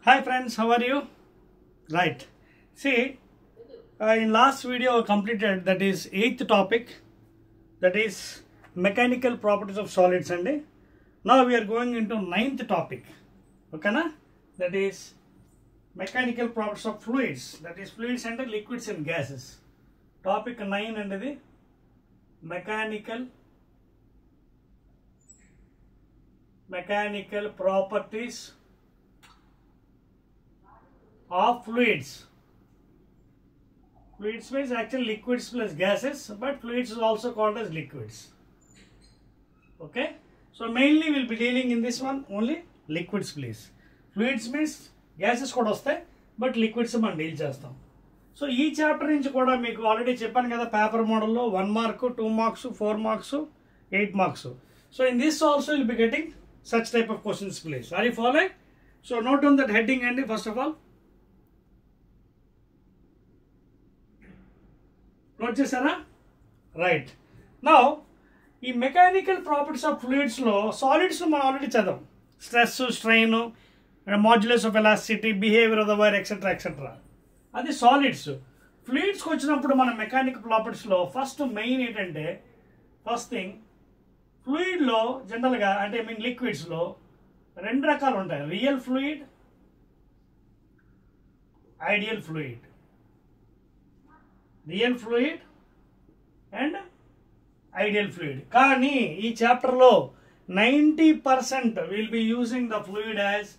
Hi friends, how are you? Right. See, in last video completed, that is 8th topic, that is mechanical properties of solids. And now we are going into 9th topic. Okay na? That is mechanical properties of fluids. That is fluids and liquids and gases. Topic 9 and the mechanical properties of fluids. Fluids means actually liquids plus gases, but fluids is also called as liquids. Okay, so mainly we'll be dealing in this one only liquids, please. Fluids means gases kuda vastayi, but liquids man deal chestam. So ee chapter nunchi kuda meeku already cheppanu kada paper model lo 1 mark, 2 marks, 4 marks, 8 marks. So in this also you'll be getting such type of questions, please. Are you following? So note down that heading and first of all. Note chesara? Right. Now, ఈ mechanical properties of ఫ్లూయిడ్స్లో సాలిడ్స్లో మనం already చదవం. Stress, strain, modulus of elasticity, behaviour of the wire, etcetera etcetera. అది solids. ఫ్లూయిడ్స్కి వచ్చినప్పుడు మన mechanical ప్రాపర్టీస్లో ఫస్ట్ మెయిన్ ఏంటంటే, ఫస్ట్ థింగ్ ఫ్లూయిడ్లో జనరల్గా అంటే లిక్విడ్స్లో రెండు రకాలు ఉంటాయి. Real fluid, ideal fluid. Real fluid and ideal fluid. కానీ ఈ చాప్టర్లో 90% will be using the fluid as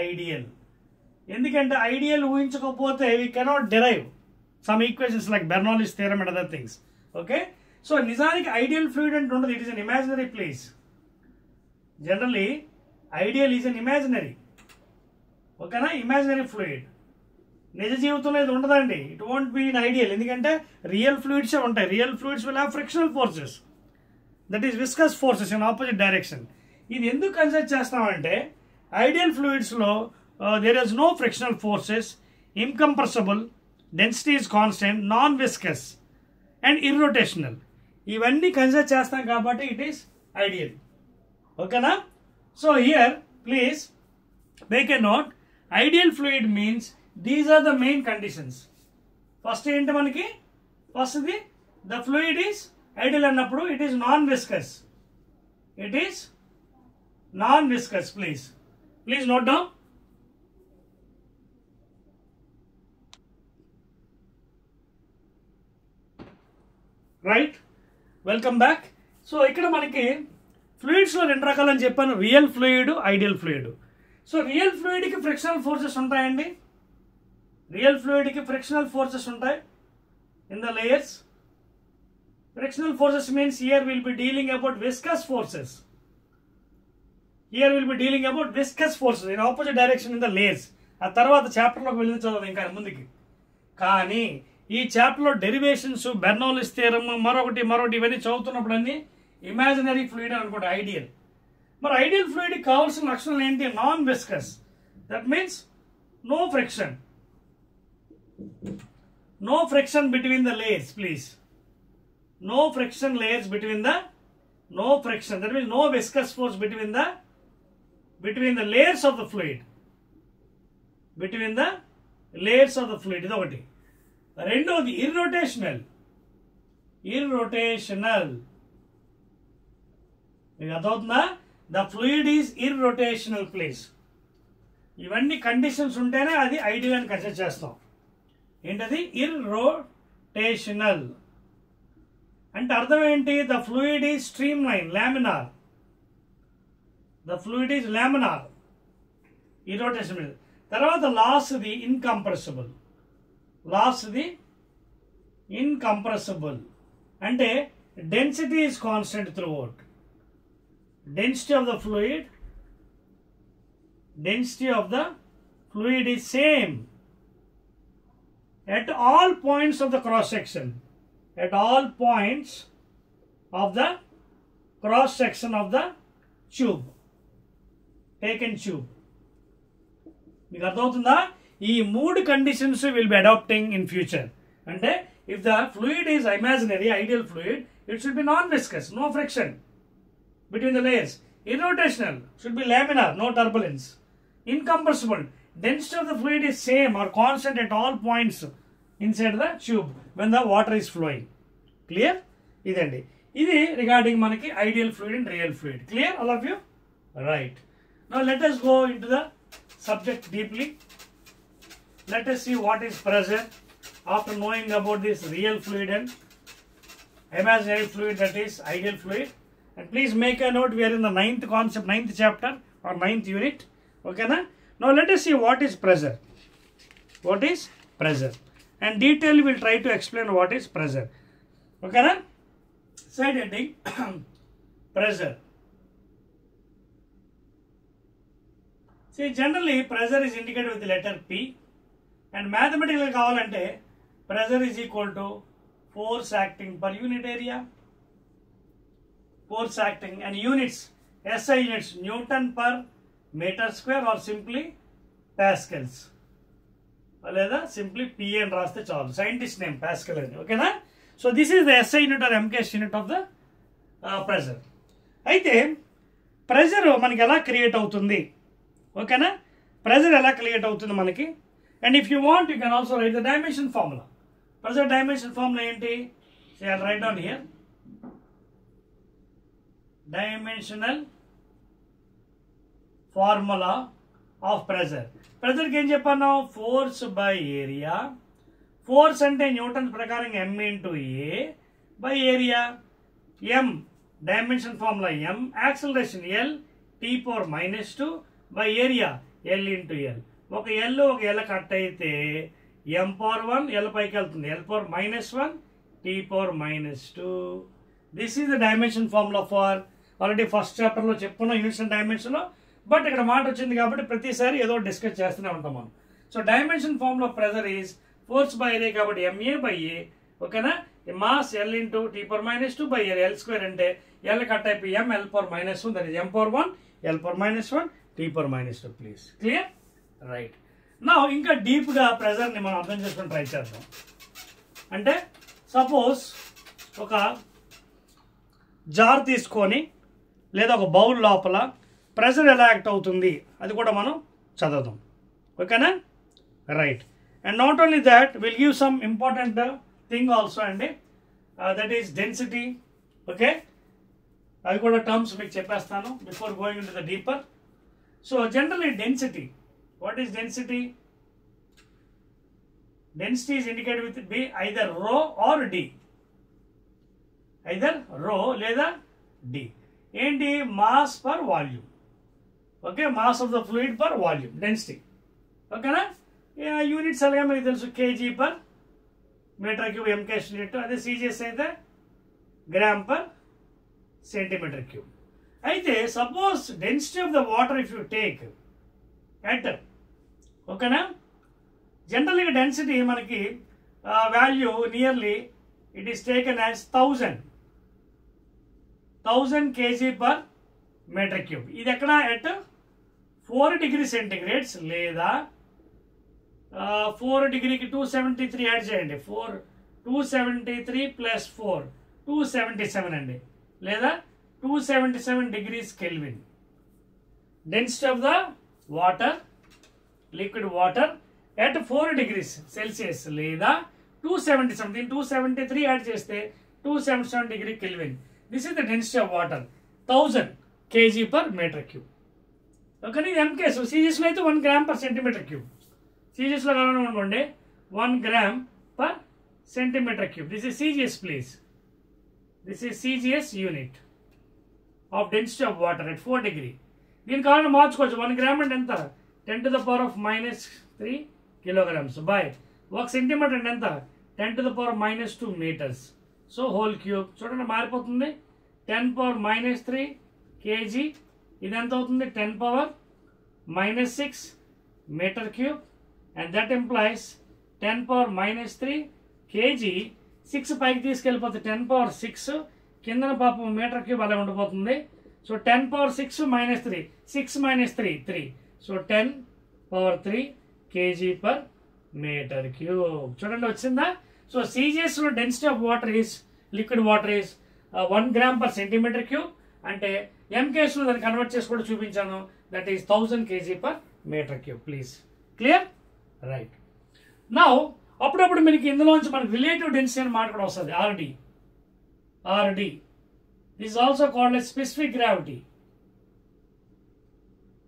ideal. ఎందుకంటే ఐడియల్ ఊహించకపోతే we cannot derive some equations like Bernoulli's theorem and other things. Okay, so నిజానికి ఐడియల్ ఫ్లూయిడ్ అంటే ఉండదు. It is an imaginary place. Generally ideal is an imaginary. ఓకేనా? Imaginary fluid. నిజ జీవితంలో ఇది ఉండదండి. It won't be in ideal. ఎందుకంటే real ఫ్లూయిడ్సే ఉంటాయి. Real fluids will have frictional forces, that is viscous forces in opposite direction. ఇది ఎందుకు కన్సిడర్ చేస్తామంటే ఐడియల్ ఫ్లూయిడ్స్లో there is no frictional forces, incompressible, density is constant, non viscous and irrotational. ఇవన్నీ consider చేస్తాం కాబట్టి ఇట్ ఈస్ ఐడియల్. ఓకేనా? So here please make a note. Ideal fluid means these are the main conditions. First ఏంటి మనకి? First the fluid is ideal అన్నప్పుడు it is non-viscous. It is non-viscous. Please note down. Right, welcome back. So ఇక్కడ మనకి ఫ్లూయిడ్స్లో రెండు రకాలు అని చెప్పాను, real fluid, ideal fluid. So real ఫ్లూయిడ్కి ఫ్రిక్షనల్ ఫోర్సెస్ ఉంటాయండి. రియల్ ఫ్లూయిడ్కి ఫ్రిక్షనల్ ఫోర్సెస్ ఉంటాయి in the layers. Frictional forces means here will be dealing about viscous forces. Here will be dealing about viscous forces in opposite direction in the layers. ఆ తర్వాత చాప్టర్లోకి వెళ్ళి చదవదు ఇంకా ముందుకి. కానీ ఈ చాప్టర్లో డెరివేషన్స్, బెర్నౌలీస్ థియరమ్, మరొకటి ఇవన్నీ చదువుతున్నప్పుడు అన్ని ఇమాజినరీ ఫ్లూయిడ్ అనుకోండి, ఐడియల్. మరి ఐడియల్ ఫ్లూయిడ్కి కావాల్సిన లక్షణాలు ఏంటి? Non viscous. That means no friction. No friction between the layers, please. No friction layers between the, no friction. That means no viscous force between the layers of the fluid. Between the layers of the fluid. This is one. Rendovi irrotational. Irrotational. The fluid is irrotational, please. ఇవన్నీ conditions ఉంటేనే అది ideal అని consider చేస్తాం. ఏంటది? Irrotational అంటే అర్థం ఏంటి? The fluid is stream line, laminar. The fluid is laminar, irrotational. తర్వాత లాస్ట్ది ఇన్కంప్రెసిబుల్. లాస్ట్ది ఇన్కంప్రెసిబుల్ అంటే density is constant through out. Density of the fluid, density of the fluid is same at all points of the cross section. At all points of the cross section of the tube, taken tube. మీకు అర్థమవుతుందా? ఈ మూడు conditions will be adapting in future. అంటే if the fluid is imaginary, ideal fluid, it should be non viscous, no friction between the layers. Irrotational, should be laminar, no turbulence. Incompressible, density of the fluid is same or constant at all points inside the tube when the water is flowing. Clear? ఇదండి, ఇది regarding మనకి ideal fluid and real fluid. Clear all of you? Right. Now let us go into the subject deeply. Let us see what is pressure after knowing about this real fluid and imaginary fluid, that is ideal fluid. And please make a note, we are in the 9th concept, 9th chapter or 9th unit. Okay na? Now let us see what is pressure. What is pressure? And detail we will try to explain what is pressure. Okay na? Side heading pressure. See, generally pressure is indicated with the letter P, and mathematically kavalante pressure is equal to force acting per unit area. Force acting and units, SI units, Newton per meter square or simply Pascals. Or simply P and raste chalu. Scientist name Pascal. Okay na? So this is the SI unit or MKS unit of the pressure. Aithe pressure manaki ela create avutundi. Okay na? Pressure ela create avutundi manaki. And if you want, you can also write the dimension formula. Pressure dimension formula enti? See, I'll write down here. Dimensional formula of pressure. Pressure ki em cheppanu? Force by area. Force ante Newton prakaram m into A by area. M dimension formula m, acceleration L, t power minus 2 by area L into L. Oka L oka L cut aithe m power 1 L paiki veltundi, L power minus 1 t power minus 2. This is the dimension formula for already first చాప్టర్లో చెప్పుకున్నాం units and డైమెన్షన్లో. But ఇక్కడ మాట వచ్చింది కాబట్టి ప్రతిసారి ఏదో discuss చేస్తూనే ఉంటాం మనం. So dimension formula of pressure is force by area కాబట్టి ఎంఏ బై ఏ. ఓకేనా? Mass L into T power minus 2 by L square అంటే ఎల్ కట్ అయిపోయి M L power minus 1, that is M power 1 L power minus 1 T power minus 2. Please clear? Right. నా ఇంకా డీప్గా ప్రెజర్ని మనం అర్థం చేసుకొని try చేద్దాం. అంటే సపోజ్ ఒక జార్ తీసుకొని లేదా ఒక బౌల్ లోపల ప్రెషర్ ఎలా యాక్ట్ అవుతుంది అది కూడా మనం చదువుదాం. ఓకేనా? Right. And not only that, will give some important thing also అండి, దట్ ఈస్ డెన్సిటీ. ఓకే, అవి కూడా టర్మ్స్ మీకు చెప్పేస్తాను before going into the deeper. So generally density, what is density? Density is indicated with B either rho or D. Either rho లేదా D. ఏంటి? Mass per volume. Okay, mass of the fluid per volume density. ఓకేనా? Units అలాగే మీకు తెలుసు, KG per metre cube MKS unit. అదే CGS అయితే gram per centimetre cube. అయితే suppose density of the water if you take at, ఓకేనా, జనరల్గా density మనకి value nearly it is taken as 1000 kg per metre cube. ఇది ఎక్కడ? At 4 degree centigrades లేదా 4 డిగ్రీకి 273 యాడ్ చేయండి. 273 ప్లస్ 4 277 అండి, లేదా 277 degrees kelvin. Density of the water, liquid water at 4 degrees Celsius లేదా 277. దీన్ని 273 యాడ్ చేస్తే 277 degree kelvin. This is the density of water 1000 kg per metre cube. Okay, ఇది ఎంకేస్. సీజీఎస్లో అయితే 1 గ్రామ్ పర్ సెంటీమీటర్ క్యూబ్. సీజీఎస్లో కావాలనుకోండి 1 gram per centimetre cube. This is CGS please. This is CGS unit of density of water at 4 degree. దీనికి కావాలని మార్చుకోవచ్చు. 1 gram అంటే ఎంత? 10 to the power of -3 kilograms by 1 centimeter అంటే ఎంత? 10 to the power minus 2 meters. So whole cube చూడండి మారిపోతుంది. 10 power -3 kg. ఇది ఎంత అవుతుంది? 10 power -6 meter cube. And that implies 10 power -3 kg. 6 పైకి తీసుకెళ్ళిపోతే 10 power 6 కిందన పాపం మీటర్ క్యూబ్ అలా ఉండిపోతుంది. So 10 power 6 -3, 6 - 3 3. సో 10 power 3 kg per meter cube. చూడండి వచ్చిందా? సో CGS లో density of water is, liquid water is 1 gram per centimetre cube. అంటే MKS లో దాన్ని కన్వర్ట్ చేసి కూడా చూపించాను. That is 1000 kg per meter cube. Please clear? Right. Now అప్పుడప్పుడు మనకి ఇందులోంచి మనకి రిలేటివ్ డెన్సిటీ అని మాట కూడా వస్తుంది, RD. This is also called as specific gravity.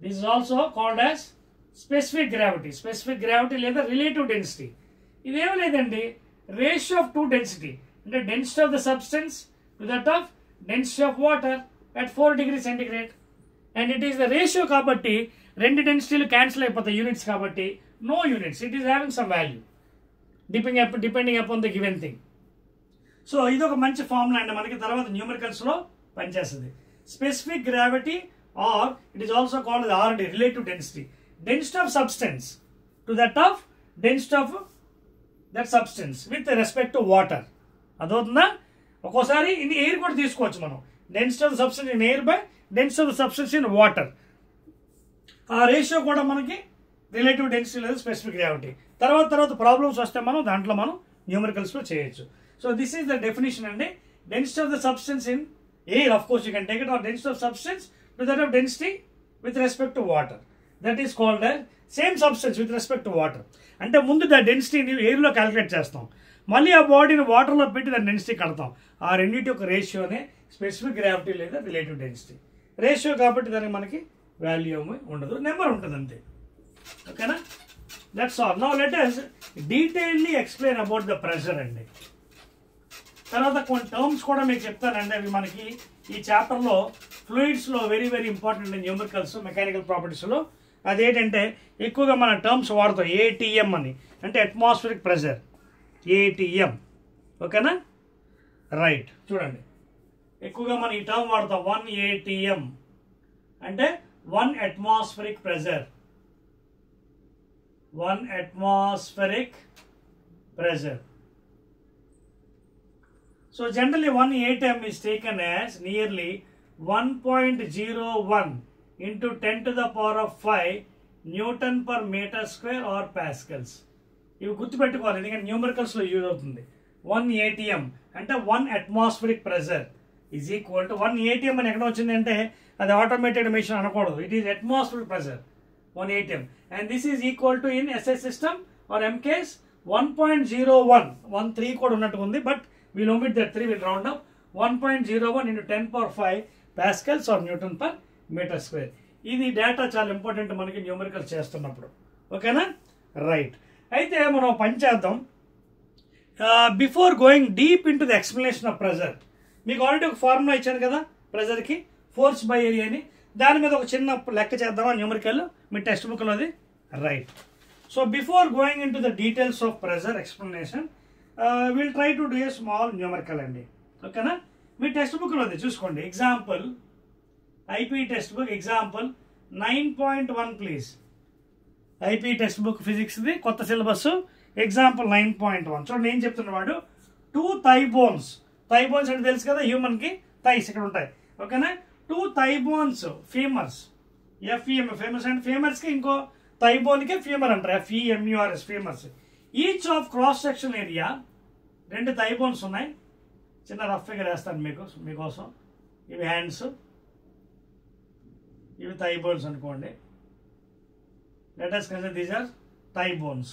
This is also called as specific gravity లేదా రిలేటివ్ డెన్సిటీ. ఇదేమో లేదండి, రేషియో ఆఫ్ టూ డెన్సిటీ, అంటే density of the substance to that of density of water at 4 degrees centigrade. And it is the ratio కాబట్టి రెండు డెన్సిటీలు cancel అయిపోతాయి, units కాబట్టి no units, it is having some value depending upon the given thing. So ఇది ఒక మంచి formula అండి, మనకి తర్వాత న్యూమరికల్స్లో పనిచేస్తుంది. Specific gravity or it is also called RD, relative density, density of substance to that of density of that substance with respect to water. అదవుతుందా? ఒక్కోసారి ఇది ఎయిర్ కూడా తీసుకోవచ్చు మనం, density of the substance in air by density of the substance in water. ఆ ratio కూడా మనకి relative density లేదా స్పెసిఫిక్ గ్రావిటీ. తర్వాత ప్రాబ్లమ్స్ వస్తే మనం దాంట్లో మనం న్యూమరికల్స్లో చేయొచ్చు. So this is the definition అండి. Density of the substance in air, of course you can take it, are density of substance to that of density with respect to water. That is called same substance with respect to water. అంటే ముందు దా డెన్సిటీని ఎయిర్లో calculate చేస్తాం, మళ్ళీ ఆ బాడీని వాటర్లో పెట్టి దాని density కడతాం. ఆ రెండింటి ఒక రేషియోనే స్పెసిఫిక్ గ్రావిటీ లేదా రిలేటివ్ డెన్సిటీ. రేషియో కాబట్టి దానికి మనకి వాల్యూ ఏమీ ఉండదు, నెంబర్ ఉంటుంది అంతే. ఓకేనా? That's all. Now let us detailly explain about the pressure అండి. తర్వాత కొన్ని టర్మ్స్ కూడా మీకు చెప్తానండి, అవి మనకి ఈ చాప్టర్లో ఫ్లూయిడ్స్లో వెరీ ఇంపార్టెంట్ న్యూమరికల్స్ మెకానికల్ ప్రాపర్టీస్లో. అదేంటంటే ఎక్కువగా మన టర్మ్స్ వాడతాం, ఏటీఎం అని, అంటే అట్మాస్ఫిరిక్ ప్రెషర్, ఏటీఎం. ఓకేనా? రైట్. చూడండి, ఎక్కువగా మనం ఈ టర్మ్ వాడతాం, 1 ATM అంటే 1 atmospheric pressure. 1 atmospheric pressure. So generally 1 ATM is taken as nearly 1.01 into 10 to the power of 5 Newton per meter square or pascals. ఇవి గుర్తుపెట్టుకోవాలి, ఎందుకంటే న్యూమరికల్స్లో యూజ్ అవుతుంది. 1 ATM అంటే 1 atmospheric pressure is equal to 1 ATM అని ఎక్కడ వచ్చింది అంటే అది ఆటోమేటెడ్ మెషిన్ అనకూడదు, it is atmospheric pressure 1 ATM. And this is equal to in SI system or MKS 1.01, 13 కూడా ఉన్నట్టు ఉంది, but we'll omit that 3, will round up 1.01 into 10 power 5 pascals or Newton per meter square. ఇది data చాలా important మనకి numerical చేస్తున్నప్పుడు. ఓకేనా? Right. అయితే మనం పని చేద్దాం. Before going deep in to the explanation of pressure, మీకు ఆల్రెడీ ఒక ఫార్ములా ఇచ్చాను కదా ప్రెజర్కి, ఫోర్స్ బై ఏరియా అని. దాని మీద ఒక చిన్న లెక్క చేద్దామా న్యూమరికల్, మీ టెక్స్ట్ బుక్లో అది. Right. So before going into the details of pressure explanation, will try to do a small numerical అండి. ఓకేనా? మీ టెక్స్ట్ బుక్లో అది చూసుకోండి. Example IP text book example 9.1 please. IP text book ఫిజిక్స్ది కొత్త సిలబస్ ఎగ్జాంపుల్ 9.1. చూడండి ఏం చెప్తున్నవాడు, 2 thigh bones. థై బోన్స్ అంటే తెలుసు కదా, హ్యూమన్కి థైస్ ఇక్కడ ఉంటాయి. ఓకేనా? 2 thigh bones femurs, FEM femurs and ఫేమర్స్కి ఇంకో థై బోన్కి ఫీమర్ అంటారు, FEMURS femurs. Each of cross section area, 2 thigh bones ఉన్నాయి. చిన్న రఫ్ ఫిగర్ వేస్తాను మీకోసం. ఇవి హ్యాండ్స్, ఇవి థై బోన్స్ అనుకోండి. Let us consider these are thigh bones.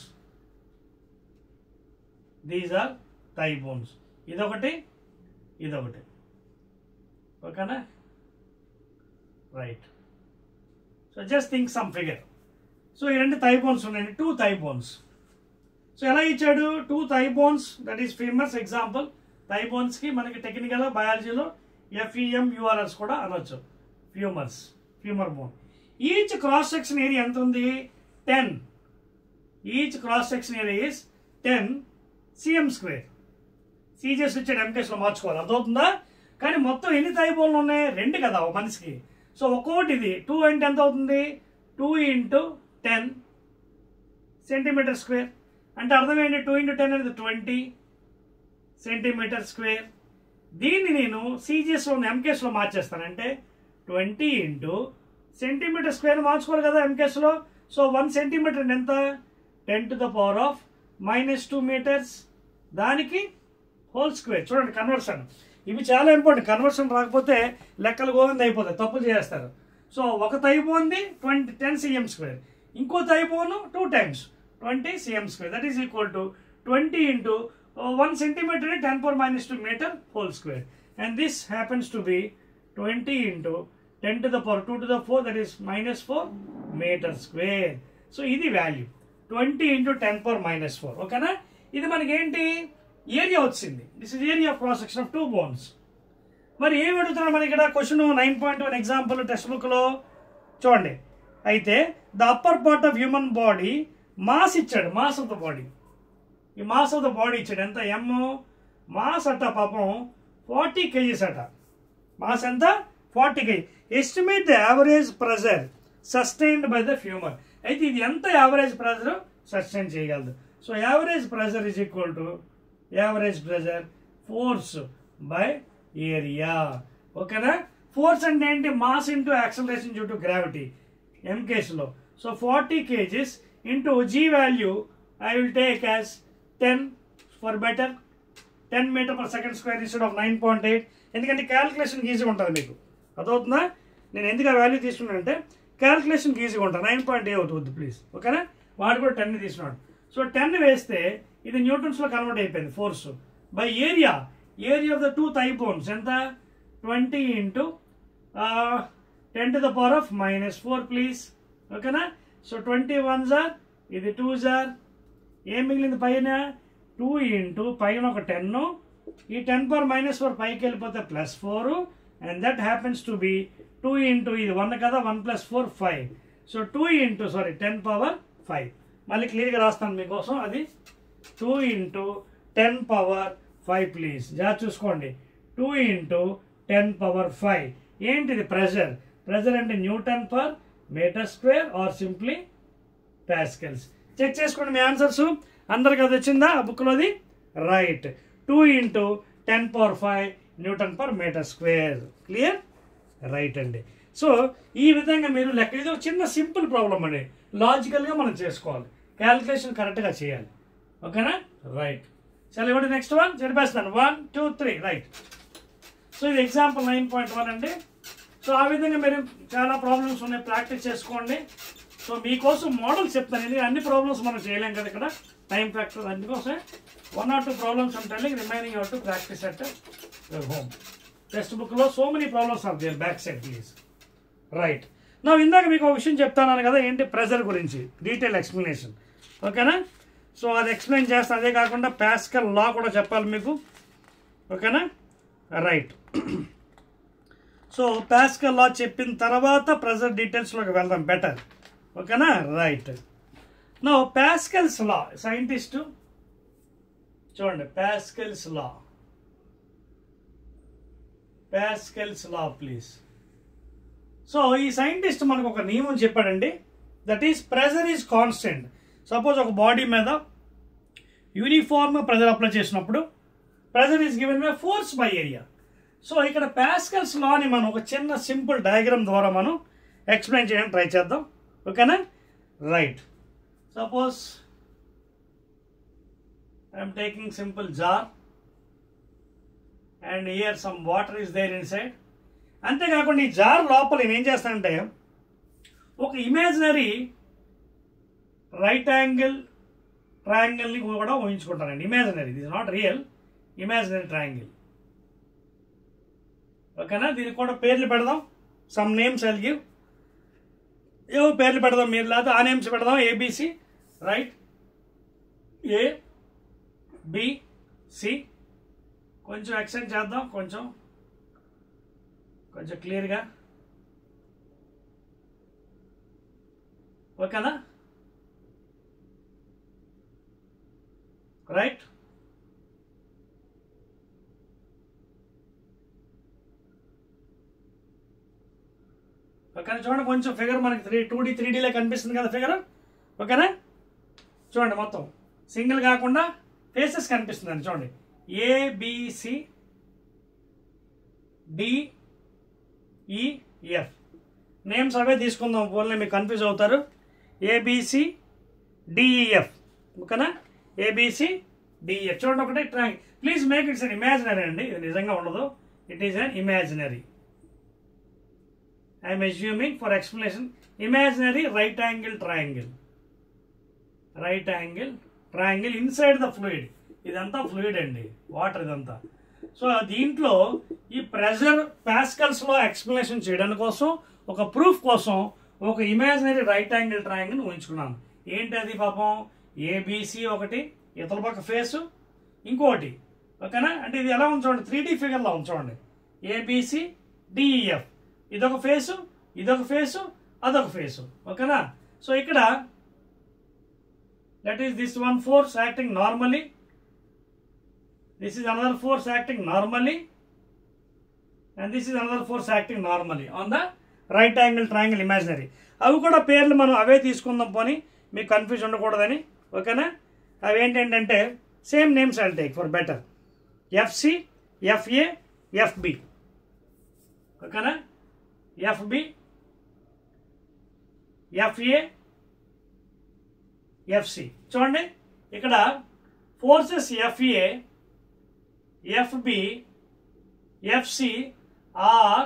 These are thigh bones. ఇదొకటి, ఇదొకటి. ఓకేనా? Right. So just think some figure. So ఈ 2 thigh bones ఉన్నాయండి, 2 thigh bones. సో ఎలా ఇచ్చాడు, 2 thigh bones that is femurs. Example thigh బోన్స్కి మనకి టెక్నికల్ బయాలజీలో FEMURS కూడా అనొచ్చు, femur bone. Each cross section area ఎంత ఉంది, 10. Each cross section area is 10 cm². CGS వచ్చాడు, MKSలో మార్చుకోవాలి, అర్థమవుతుందా? కానీ మొత్తం ఎన్ని థై బోన్లు ఉన్నాయి, 2 కదా ఒక మనిషికి. సో ఒక్కొక్కటి ఇది 2 అంటే ఎంత అవుతుంది, 2 × 10 cm². అంటే అర్థం ఏంటి, 2 × 10 అనేది 20 cm². దీన్ని నేను సీజీఎస్లో MKSలో మార్చేస్తాను, అంటే 20 × cm² మార్చుకోవాలి కదా MKSలో. సో 1 cm ఎంత, 10 to the power of -2 meters, దానికి హోల్ స్క్వేర్. చూడండి కన్వర్షన్, ఇవి చాలా ఇంపార్టెంట్. కన్వర్షన్ రాకపోతే లెక్కలు గోవింద అయిపోతాయి, తప్పులు చేస్తారు. సో ఒక థై బోన్ది 10 cm², ఇంకో thigh bone 2 times 20 cm². That is equal to 20 into 1 centimeter 10⁻⁻² meter whole square. And this happens to be 20 into 10 to the power 2 to the 4, that is -4 meter square. So ఇది value 20 into 10⁻⁻4. ఓకేనా? ఇది మనకి ఏంటి area వచ్చింది. This is area of cross section of 2 bones. మరి ఏమి అడుగుతున్నారు మనకి ఇక్కడ క్వశ్చన్ 9.1 ఎగ్జాంపుల్ టెక్స్ట్ బుక్ లో చూడండి. అయితే the upper part of human body mass ఇచ్చాడు, మాస్ ఆఫ్ ద బాడీ. ఈ మాస్ ఆఫ్ ద బాడీ ఇచ్చాడు ఎంత ఎమ్ మాస్ అట పాపం 40 kgs అట. మాస్ ఎంత 40 kg. Estimate the average pressure sustained by the femur. అయితే ఇది ఎంత యావరేజ్ ప్రెజర్ సస్టైన్ చేయగలదు. So average pressure is equal to average pressure force by area. ఓకేనా? ఫోర్స్ అంటే ఏంటి? Mass into acceleration due to gravity M కేసులో. So 40 kgs into G value I will take as 10 for better 10 meter/s² instead of 9.8. ఎందుకంటే calculation ఈజీగా ఉంటుంది మీకు. అదవుతుందా? నేను ఎందుకు ఆ వాల్యూ తీసుకున్నానంటే క్యాలిక్యులేషన్ ఈజీగా ఉంటుంది. 9.8 అవుతుంది ప్లీజ్. ఓకేనా? వాడు కూడా 10 తీసుకున్నాడు. సో 10 వేస్తే ఇది న్యూటన్స్లో కన్వర్ట్ అయిపోయింది force by area. Area of the 2 thigh bones ఎంత 20 into 10 to the power of -4 please. ఓకేనా? సో 21s are ఇది 2s are ఏం మిగిలింది పైన 2 into పైన ఒక 10, ఈ 10⁻⁻4 పైకి వెళ్ళిపోతే +4, and that happens to be 2 into ఇది 1 కదా 1 + 4 5. So 2 into 10⁻5. మళ్ళీ క్లియర్గా రాస్తాను మీకోసం. అది 2 into 10⁻5 ప్లీజ్. జాగ్రత్త చూసుకోండి. 2 into 10⁻5 ఏంటిది? ప్రెజర్. ప్రెజర్ అంటే Nm/m² are simply Pascal's. Check చేసుకోండి మీ ఆన్సర్స్. అందరికి అది వచ్చిందా ఆ బుక్లోది? Right. 2 into 10⁻5 Nm/m². Clear? Right అండి. సో ఈ విధంగా మీరు లెక్క, ఇది ఒక చిన్న సింపుల్ ప్రాబ్లం అండి. లాజికల్గా మనం చేసుకోవాలి, క్యాలిక్యులేషన్ కరెక్ట్గా చేయాలి. ఓకేనా? రైట్. చాలా ఇవ్వండి. నెక్స్ట్ వన్ చెప్పేస్తాను. 1 2 3 రైట్. సో ఇది ఎగ్జాంపుల్ 9.1 అండి. సో ఆ విధంగా మీరు చాలా ప్రాబ్లమ్స్ ఉన్నాయి, ప్రాక్టీస్ చేసుకోండి. సో మీకోసం మోడల్స్ చెప్తాను. ఎందుకంటే అన్ని ప్రాబ్లమ్స్ మనం చేయలేం కదా ఇక్కడ, టైం ఫ్యాక్టర్. అందుకోసం 1 or 2 ప్రాబ్లమ్స్ ఉంటాయి. Remaining to practice at home. Text బుక్లో so many problems are there. Back side please. Right. నా ఇందాక మీకు ఒక విషయం చెప్తాను కదా, ఏంటి ప్రెజర్ గురించి డీటెయిల్ ఎక్స్ప్లెనేషన్. ఓకేనా? సో అది ఎక్స్ప్లెయిన్ చేస్తాను. అదే కాకుండా పాస్కల్ లా కూడా చెప్పాలి మీకు. ఓకేనా? రైట్. సో పాస్కల్ లా చెప్పిన తర్వాత ప్రెజర్ డీటెయిల్స్లోకి వెళ్దాం బెటర్. ఓకేనా? రైట్. నో పాస్కల్స్ లా, సైంటిస్ట్ చూడండి. Pascal's law, Pascal's law please. So ఈ సైంటిస్ట్ మనకు ఒక నియమం చెప్పాడండి. That is pressure is constant. Suppose ఒక బాడీ మీద యూనిఫార్మ్ ప్రెజర్ అప్లై చేసినప్పుడు pressure is given by force by area. So ఇక్కడ పాస్కల్స్ లాని మనం ఒక చిన్న సింపుల్ డయాగ్రామ్ ద్వారా మనం ఎక్స్ప్లెయిన్ చేయడానికి ట్రై చేద్దాం. ఓకేనా? Right. Suppose I'm taking simple jar and here some water is there inside. అంతేకాకుండా ఈ జార్ లోపల నేను ఏం చేస్తానంటే ఒక ఇమాజినరీ రైట్ యాంగిల్ ట్రయాంగిల్ని కూడా ఊహించుకుంటానండి. Imaginary, this not real, imaginary triangle. ఓకేనా? దీనికి కూడా పేర్లు పెడదాం. Some names I'll give. ఏవో పేర్లు పెడదాం, మీరు లేదా ఆ నేమ్స్ పెడదాం. ABC. Right. A B C. కొంచెం ఎక్స్టెండ్ చేద్దాం, కొంచెం క్లియర్గా. ఓకేనా? రైట్. ఓకేనా? చూడండి కొంచెం ఫిగర్ మనకి 2D 3Dలో కనిపిస్తుంది కదా ఫిగర్. ఓకేనా? చూడండి మొత్తం సింగిల్ కాకుండా ఫేసెస్ కనిపిస్తుందండి. చూడండి ఏబిసి డిఈఎఫ్ నేమ్స్ అవే తీసుకుందాం, పోలే మీకు కన్ఫ్యూజ్ అవుతారు. ABC DEF. ఓకేనా? ABC DEF. చూడండి ఒకటే triangle. Please make it's an imaginary అండి, ఇది నిజంగా ఉండదు. It is an imaginary. I am assuming for explanation, imaginary right angle triangle. Right angle triangle inside the fluid. ఇదంతా ఫ్లూయిడ్ అండి, వాటర్ ఇదంతా. సో దీంట్లో ఈ ప్రెషర్ పాస్కల్స్లో ఎక్స్ప్లెనేషన్ చేయడానికి కోసం, ఒక ప్రూఫ్ కోసం ఒక ఇమాజినరీ రైట్ యాంగిల్ ట్రయాంగిల్ ఊహించుకున్నాను. ఏంటి అది పాపం, ఏబిసి ఒకటి, ఇతర పక్క ఫేసు ఇంకోటి, ఓకేనా. అంటే ఇది ఎలా ఉంచండి, 3D ఫిగర్లో ఉంచండి. ఏబిసి డిఈఎఫ్, ఇదొక ఫేసు, ఇదొక ఫేసు, అదొక ఫేసు, ఓకేనా. సో ఇక్కడ that is this one force acting normally, this is another force acting normally, and this is another force acting normally on the right angle triangle imaginary. అవి కూడా పేర్లు మనం అవే తీసుకుందాం పోనీ, మీకు కన్ఫ్యూజ్ ఉండకూడదని, ఓకేనా. అవి ఏంటంటే same names I'll take for better. FC, FA, FB, ఓకేనా. FB, FA, FC. చూడండి ఇక్కడ forces FA, FB, FC are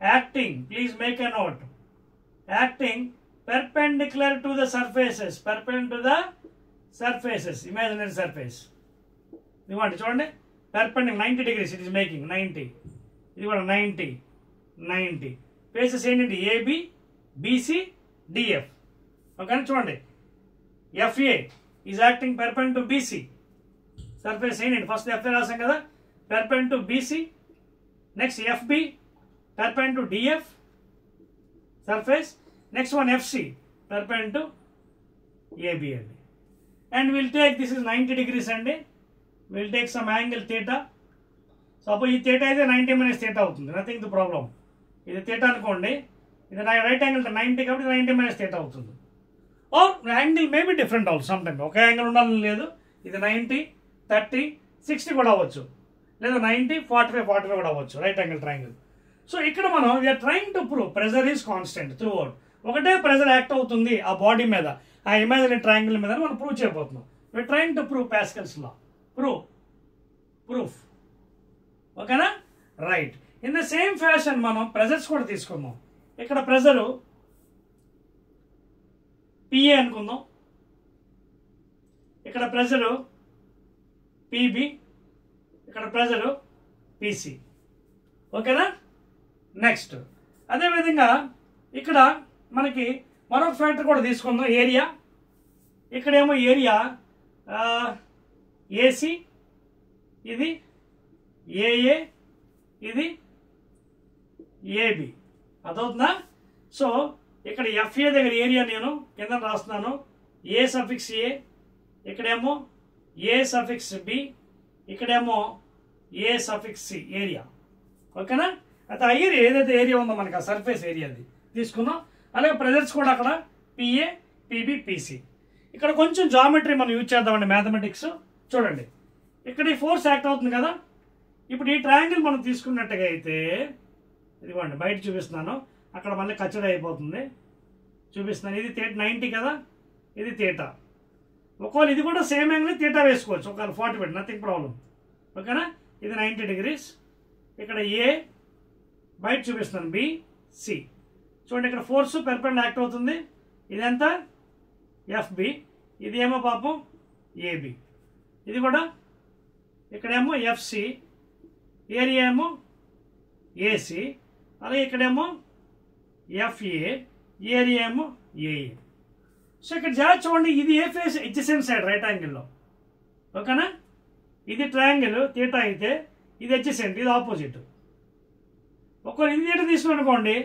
acting, please make a note, acting perpendicular to the surfaces, perpendicular to the surfaces, imaginary surface. ఇదిగోండి చూడండి, perpendicular 90 degrees it is making 90, ఇది కూడా 90 90. Faces ఏంటంటే AB, BC, DF, okay. చూడండి FA is acting perpendicular to BC, surface ఏంటంటే first FA రాసాం కదా, perpendicular to BC. Next FB perpendicular to DF surface. Next one FC perpendicular to AB అండి. And will take, this is 90 degrees అండి, will take some angle theta. Suppose ఈ theta అయితే 90 minus theta అవుతుంది, nothing the problem. ఇది theta అనుకోండి, ఇది right angle 90 కాబట్టి 90 minus theta అవుతుంది. Or angle may be different అవ్వచ్చు, సమ్ టైమ్ ఒకే యాంగిల్ ఉండాలని లేదు. ఇది 90, 30, 60 కూడా అవ్వచ్చు, లేదా 90, 45, 45 కూడా అవ్వచ్చు రైట్ యాంగిల్ ట్రయాంగిల్. సో ఇక్కడ మనం we're trying to prove pressure is constant throughout. ఒకటే ప్రెజర్ యాక్ట్ అవుతుంది ఆ బాడీ మీద, ఆ ఇమాజినరీ ట్రయాంగిల్ మీద మనం ప్రూవ్ చేయబోతున్నాం. We're trying to prove Pascal's law, proof, ఓకేనా. Right. In the same fashion మనం ప్రెజర్స్ కూడా తీసుకుందాం. ఇక్కడ ప్రెజరు పిఏ అనుకుందాం, ఇక్కడ ప్రెజరు పిబి, ఇక్కడ ప్రెజరు పిసి, ఓకేనా. నెక్స్ట్ అదేవిధంగా ఇక్కడ మనకి మరొక ఫ్యాక్టర్ కూడా తీసుకుందాం, ఏరియా. ఇక్కడేమో ఏరియా ఏసి, ఇది ఏఏ, ఇది ఏబి, అదవుతుందా. సో ఇక్కడ ఎఫ్ఏ దగ్గర ఏరియా నేను కింద రాస్తున్నాను, ఏ సఫిక్స్ ఏ, ఇక్కడేమో ఏ సఫిక్స్ బి, ఇక్కడేమో ఏ సఫిక్స్ సి, ఏరియా, ఓకేనా. అయితే ఆ ఏరియా ఏదైతే ఏరియా ఉందో మనకి ఆ సర్ఫేస్ ఏరియా అది తీసుకున్నాం. అలాగే ప్రెజర్స్ కూడా అక్కడ పిఏ, పిబి, పిసి. ఇక్కడ కొంచెం జామెట్రీ మనం యూజ్ చేద్దామండి, మ్యాథమెటిక్స్. చూడండి ఇక్కడ ఈ ఫోర్స్ యాక్ట్ అవుతుంది కదా. ఇప్పుడు ఈ ట్రయాంగిల్ మనం తీసుకున్నట్టుగా అయితే, ఇదిగోండి బయట చూపిస్తున్నాను, అక్కడ మళ్ళీ కచ్చడా అయిపోతుంది, చూపిస్తున్నాను. ఇది 90 కదా, ఇది థీటా. ఒకవేళ ఇది కూడా సేమ్ యాంగిల్ థీటా వేసుకోవచ్చు, ఒకవేళ 45, నథింగ్ ప్రాబ్లం, ఓకేనా. ఇది 90 degrees. ఇక్కడ ఏ బయట చూపిస్తున్నాను, బి, సి. చూడండి ఇక్కడ ఫోర్స్ పెర్పెండిక్యులర్ యాక్ట్ అవుతుంది, ఇదంతా ఎఫ్బి, ఇది ఏమో పాపం ఏబి, ఇది కూడా ఇక్కడేమో ఎఫ్సి, ఏరియా ఏమో ఏసి, అలాగే ఇక్కడేమో ఎఫ్ఏ, ఏరియా ఏమో ఏఏ. సో ఇక్కడ జాగ్రత్త చూడండి, ఇది ఏ ఫేస్, ఎడ్జసెంట్ సైడ్ రైట్ యాంగిల్లో, ఓకేనా. ఇది ట్రయాంగిల్ థీటా అయితే ఇది ఎడ్జసెంట్, ఇది ఆపోజిట్. ఒకవేళ ఇది థీటా తీసుకునుకోండి,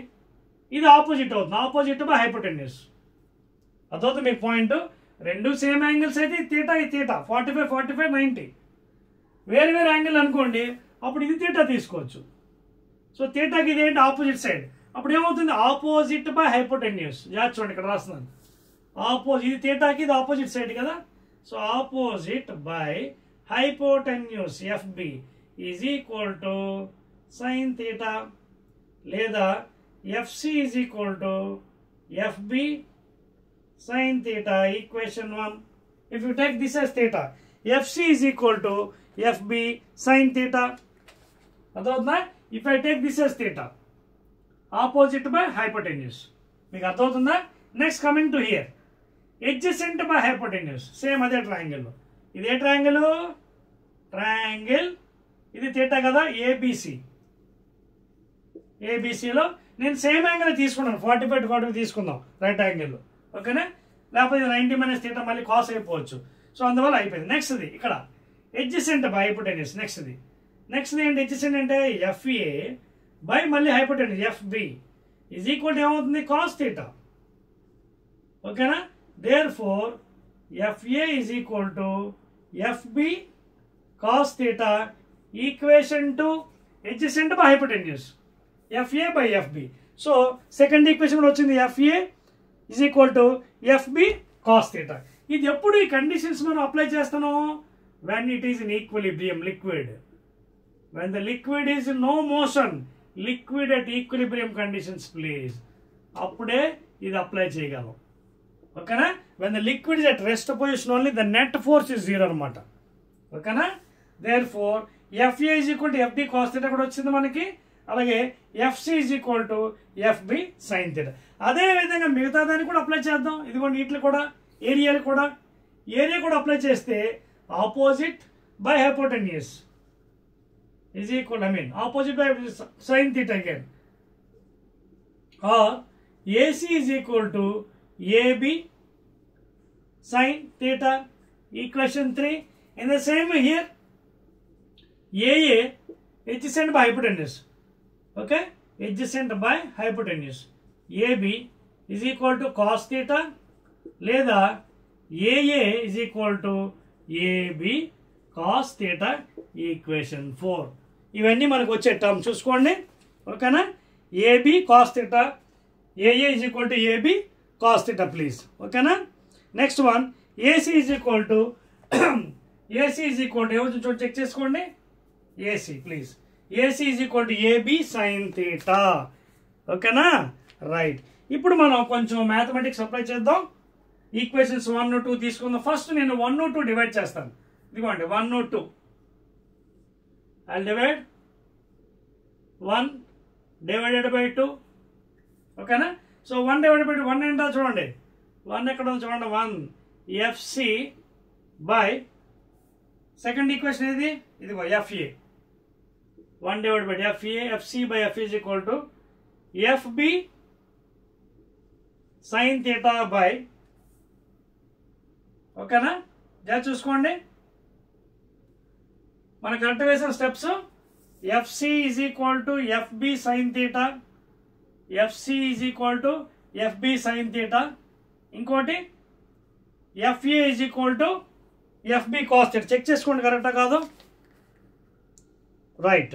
ఇది ఆపోజిట్ అవుతుంది, ఆపోజిట్ బై హైపోటెన్యూస్. అదవుతుంది మీకు పాయింట్. రెండు సేమ్ యాంగిల్స్ అయితే ఈ థీటా, ఈ థీటా 45, 45, 90 వేరు వేరు యాంగిల్ అనుకోండి, అప్పుడు ఇది థీటా తీసుకోవచ్చు. సో థీటాకి ఇది ఏంటి, ఆపోజిట్ సైడ్. అప్పుడు ఏమవుతుంది, ఆపోజిట్ బై హైపోటెన్యూస్. జాగ్రత్త చూడండి ఇక్కడ రాస్తున్నాను, ఆపోజిట్, ఇది థీటాకి ఇది ఆపోజిట్ సైడ్ కదా. So opposite by hypotenuse FB is equal to sine theta, లేదా FC is equal to FB sin theta, equation 1. If you take this as theta, fc is equal to fb sin theta. If I take this as theta, opposite by hypotenuse. మీకు అర్థమవుతుందా? Next coming to hear, adjacent by hypotenuse. Same అదే triangle. ఇదే triangle, ఇది theta కదా, ABC. ఏబిసిలో నేను same angle తీసుకున్నాను, 45 to 45 తీసుకుందాం right angle. ఓకేనా? లేకపోతే 90 మైనస్ థీటా మళ్ళీ కాస్ అయిపోవచ్చు. సో అందువల్ల అయిపోయింది. నెక్స్ట్ది ఇక్కడ ఎడ్జసెంట్ బై హైపోటెన్యూస్. నెక్స్ట్ ఏంటి? ఎడ్జసెంట్ అంటే ఎఫ్ఏ బై మళ్ళీ hypotenuse FB is equal to ఏమవుతుంది? Cos theta. ఓకేనా? Therefore FA is equal to FB cos theta equation to adjacent by hypotenuse FA by FB. So second equation వచ్చింది FA is equal to FB cos theta. ఇది ఎప్పుడు ఈ conditions మనం apply చేస్తాను? When it is in equilibrium liquid. When the liquid is no motion, liquid at equilibrium conditions please, అప్పుడే ఇది apply చేయగలం. ఓకేనా? When the liquid is at rest position only the net force is 0 అనమాట. ఓకేనా? Therefore FA is equal to FB cos theta కూడా వచ్చింది మనకి. అలాగే FC is equal to FB sine theta. అదే విధంగా మిగతా దాన్ని కూడా అప్లై చేద్దాం. ఇదిగోండి వీటిలో కూడా ఏరియా కూడా అప్లై చేస్తే opposite by hypotenuse is equal opposite by sine theta again, or AC is equal to AB sine theta. Equation 3. In the same way here, AA adjacent by hypotenuse. Okay, adjacent by hypotenuse. AB is equal to cos theta, లేదా AA is equal to AB cos theta equation 4. ఇవన్నీ మనకు వచ్చే term చూసుకోండి. ఓకేనా? AB cos theta, AA is equal to AB cos theta please. ఓకేనా? Next one AC is equal to AC is equal to ఏమో check చేసుకోండి. AC please. AC is equal to AB sin theta. ఓకేనా? Right. ఇప్పుడు మనం కొంచెం mathematics apply చేద్దాం. Equations 1, 2 తీసుకుందాం. First నేను 1, 2 డివైడ్ చేస్తాను. ఇదిగోండి 1, 2. I divide 1 divided by 2. ఓకేనా? సో 1 డివైడెడ్ బై 2 1 ఏంటో చూడండి. 1 ఎక్కడ ఉంది చూడండి. 1 ఎఫ్సి బై సెకండ్ ఈక్వేషన్ ఏది? ఇదిగో FA. 1 divide by FA, FC by F is equal to FB sine theta by. ఓకేనా? జాగ్రత్త చూసుకోండి. మనం కరెక్ట్ వేసిన steps. FC is equal to FB sine theta, FC is equal to FB sine theta. ఇంకోటి FA is equal to FB cos theta. Check చేసుకోండి కరెక్టా కాదు. Right,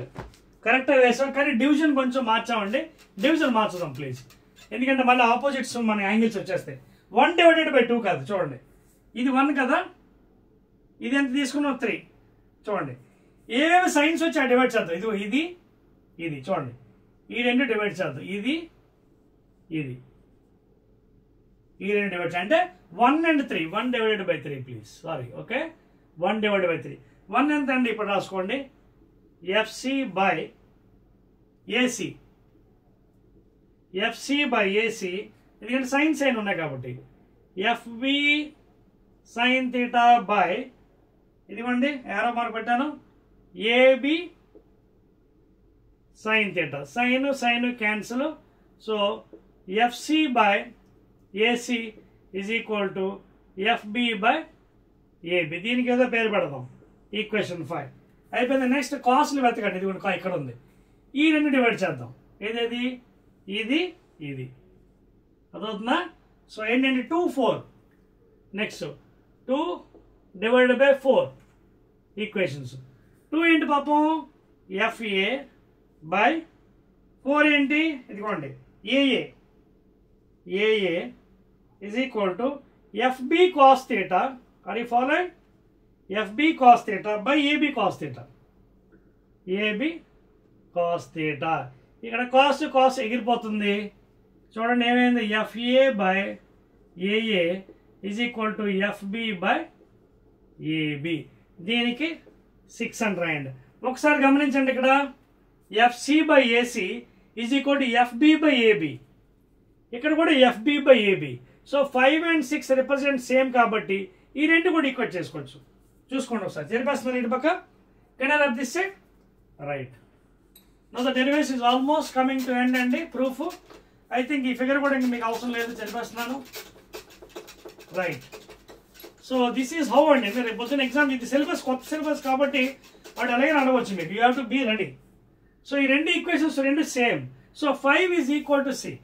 కరెక్ట్గా వేసాం. కానీ డివిజన్ కొంచెం మార్చామండి. డివిజన్ మార్చుదాం ప్లీజ్, ఎందుకంటే మళ్ళీ ఆపోజిట్స్ మన యాంగిల్స్ వచ్చేస్తాయి. 1 డివైడెడ్ బై 2 కాదు చూడండి. ఇది 1 కదా, ఇది ఎంత తీసుకున్నాం 3. చూడండి ఏమేమి సైన్స్ వచ్చి ఆ డివైడ్ చేద్దాం. ఇదిగో ఇది ఇది చూడండి, ఈ రెండు డివైడ్ చేద్దాం. ఇది ఇది ఈ రెండు డివైడ్ చేయాలి. అంటే 1 and 3. 1 divided by 3 please. Sorry. Okay, 1 divided by 3. 1 ఎంత అండి? ఇప్పుడు రాసుకోండి. FC by AC, FC by AC, ఎందుకంటే సైన్ సైన్ ఉన్నాయి కాబట్టి. ఎఫ్బి సైన్ థీటా బై, ఇదిగోండి ఏరో మార్క్ పెట్టాను, AB sine theta. Sine sine cancel. So FC by AC is equal to FB by AB. దీనికి ఏదో పేరు పెడదాం. ఈక్వేషన్ 5 అయిపోయింది. నెక్స్ట్ కాస్ట్లు వెతకండి. ఇది కూడా ఇక్కడ ఉంది. ఈ రెండు డివైడ్ చేద్దాం. ఏదేది? ఇది ఇది. అదవుతుందా? సో ఏంటంటే 2, 4. Next 2 divided by 4 equations. 2 ఏంటి పాపం? ఎఫ్ఏ బై 4 ఏంటి? ఇదిగోండి AA. AA is equal to FB cos theta. Are you following? FB cos theta by AB cos theta. AB cos theta. ఇక్కడ కాస్ కాస్ ఎగిరిపోతుంది. చూడండి ఏమైంది? FA by AA is equal to FB by AB. దీనికి 6 అని రాయండి. ఒకసారి గమనించండి, ఇక్కడ FC by AC is equal to FB by AB. ఇక్కడ కూడా FB by AB. So 5 and 6 represent same కాబట్టి ఈ రెండు కూడా ఈక్వేట్ చేసుకోవచ్చు. చూసుకోండి ఒకసారి. జరిపేస్తున్నారు ఇటు పక్క. Can I rub this side? Right. Now the derivation is almost coming to end అండి. ప్రూఫ్ ఐ థింక్ ఈ ఫిగర్ కూడా ఇంకా మీకు అవసరం లేదు, జరిపేస్తున్నాను. Right. So this is how అండి. మీరు రేపు పొద్దున్న ఎగ్జామ్ ఇది సిలబస్ కొత్త సిలబస్ కాబట్టి వాడు అలాగే అడగవచ్చు మీకు. You have to be ready. So ఈ రెండు ఈక్వేషన్స్ రెండు same. So 5 is equal to 6.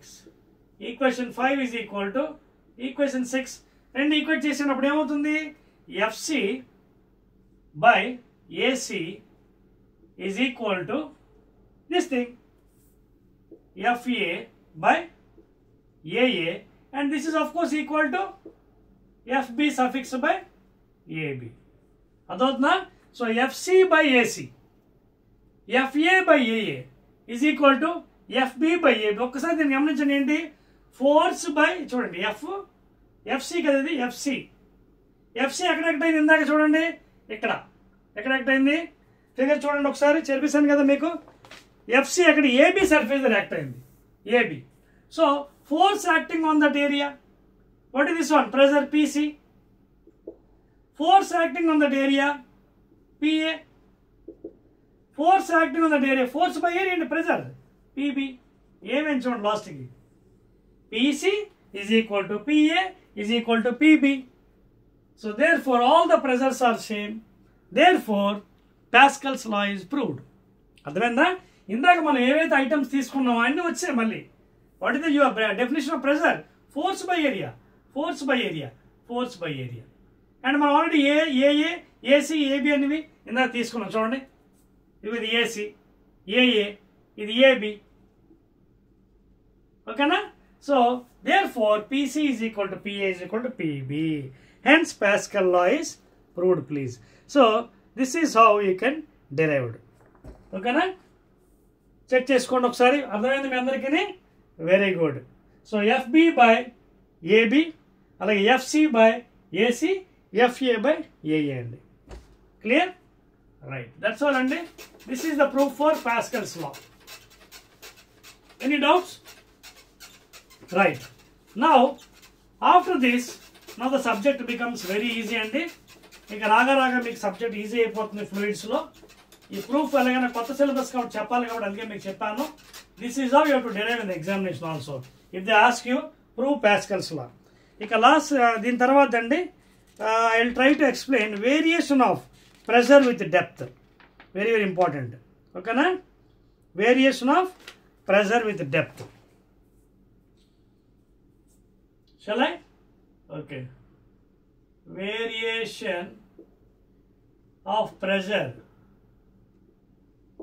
Equation 5 is equal to equation 6. రెండు ఈక్వేట్ చేసినప్పుడు ఏమవుతుంది? FC by AC is equal to this thing FA by AA, and this is of course equal to FB suffix by AB. అదవుతుందా? So FC by AC, FA by AA is equal to FB by AB. ఒక్కసారి దీన్ని గమనించండి. ఏంటి? Force by, చూడండి FC కదా ఇది, FC ఎక్కడ act అయింది? ఇందాక చూడండి ఇక్కడ ఎక్కడ యాక్ట్ అయింది? ఫిగర్ చూడండి ఒకసారి, చేర్పిస్తాను కదా మీకు. ఎఫ్సి అక్కడ ఏబి సర్ఫేస్ యాక్ట్ అయింది, AB. So force acting on that area. What is this one? Pressure PC. Force acting on that area PA. Force acting on that area, force by area and pressure PB. ఏమేమి చూడండి లాస్ట్కి. PC is equal to PA is equal to PB. So therefore all the pressures are same. Therefore Pascal's law is proved. అర్థమైందా? ఇందాక మనం ఏవైతే items తీసుకున్నామో అన్నీ వచ్చాయి మళ్ళీ. What is the your definition of pressure? Force by area, force by area, force by area. And మనం already ఏఏ ఏసీ ఏబి అనేవి ఇందాక తీసుకున్నాం చూడండి. ఇది ఏసీ, ఏఏ, ఇది ఏబి. ఓకేనా? So therefore PC is equal to PA is equal to PB. Hence Pascal law is proved, please. So this is how you can derive it. Okay na? Check చేసుకోండి ఒకసారి. అర్థమైంది మీ అందరికీ? Very good. So FB by AB, అలాగే FC by AC, FA by AA అండి. Clear? Right. That's all అండి. This is the proof for Pascal's law. Any doubts? Right. Now after this, now the subject becomes very easy అండి. ఇంకా రాగా మీకు subject easy అయిపోతుంది ఫ్లూయిడ్స్లో. ఈ proof ఎలాగైనా కొత్త సిలబస్ కాబట్టి చెప్పాలి కాబట్టి అందుకే మీకు చెప్పాను. This is how you have to derive in the examination also. If they ask you prove Pascal's law. ఇక లాస్ట్ దీని తర్వాత అండి I will try to explain variation of pressure with depth. Very very important. ఓకేనా? Variation of pressure with depth. Shall I? Okay. Variation of pressure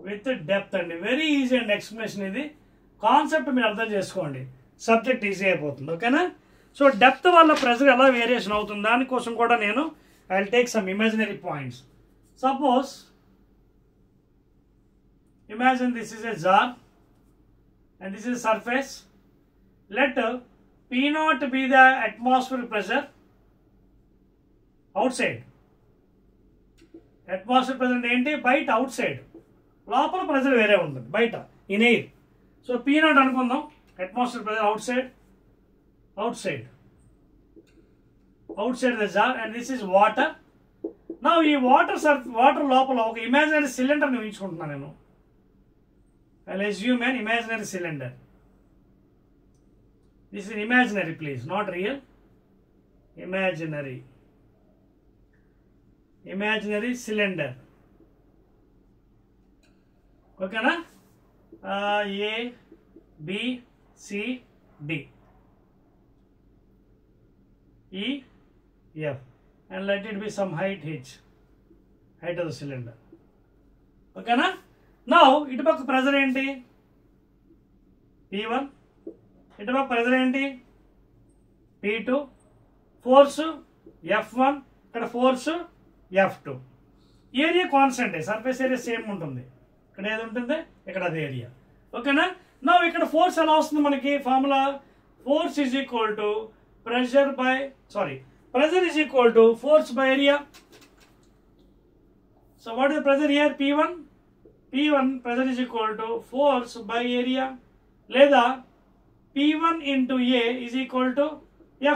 with depth అండి. Very easy అండి explanation. ఇది concept మీరు అర్థం చేసుకోండి, సబ్జెక్ట్ ఈజీ అయిపోతుంది. ఓకేనా? So depth వల్ల ప్రెషర్ ఎలా వేరియేషన్ అవుతుంది దానికోసం కూడా నేను I will take some imaginary points. Suppose imagine this is a jar and this is surface. Let P0 be the atmospheric pressure outside. Atmospheric pressure ఏంటి? బయట, అవుట్ సైడ్. లోపల pressure వేరే ఉంటుంది బయట, ఇన్ ఎయిర్. సో P0 అనుకుందాం. Atmosphere pressure outside, outside the jar, and this is water. నా ఈ water లోపల ఒక ఇమాజినరీ సిలిండర్ని ఊహించుకుంటున్నాను నేను. I will assume an imaginary cylinder. This is imaginary, please, not real. Imaginary cylinder. Okay na? A, B, C, D, E, F, and let it be some height H, height of the cylinder. Okay na? Now ఇటు పక్క pressure ఏంటి? P1. ఇటు పక్క pressure ఏంటి? P2. Force F1, ఇక్కడ force F2. Area constant, surface area same ఉంటుంది. ఇక్కడ ఏది ఉంటుంది, ఇక్కడ అది ఏరియా. ఓకేనా? నా ఇక్కడ ఫోర్స్ ఎలా వస్తుంది మనకి? Formula force is equal to pressure is equal to force by area. So what is pressure here? P1 pressure is equal to force by area. లేదా P1 into A is equal to